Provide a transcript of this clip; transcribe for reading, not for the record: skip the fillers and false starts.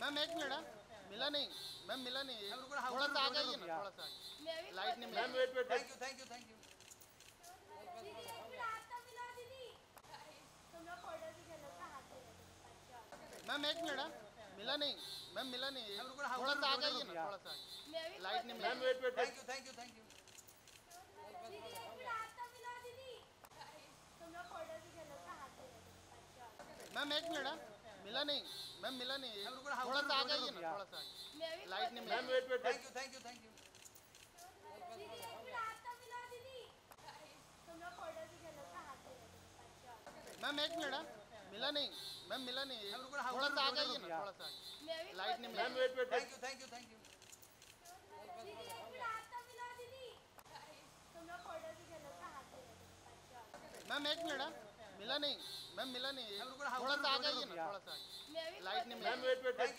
Ma'am एक minute मिला नहीं मैम, मिला नहीं, थोड़ा सा आ जाइए ना, थोड़ा सा लाइट नहीं मिला। Ma'am wait wait, thank you thank you thank you. Ma'am एक मिनट मिला नहीं मैम, मिला नहीं, थोड़ा सा आ जाइए ना, थोड़ा सा लाइट नहीं मिला। Ma'am wait wait, thank you thank you thank you. Ma'am एक मिनट मिला नहीं मैम, मिला नहीं, थोड़ा सा आ जाइए ना, थोड़ा सा लाइट नहीं मिला। Ma'am wait wait, thank you thank you thank you. Ma'am एक मिनट मिला नहीं मैम, मिला नहीं, थोड़ा सा आ जाइए ना, थोड़ा सा लाइट नहीं मिला। Ma'am wait wait, thank you thank you thank you. Ma'am एक मिनट मिला नहीं मैम, मिला नहीं, थोड़ा सा आ जाइए ना, थोड़ा सा लाइट नहीं मिला। Ma'am wait wait, thank you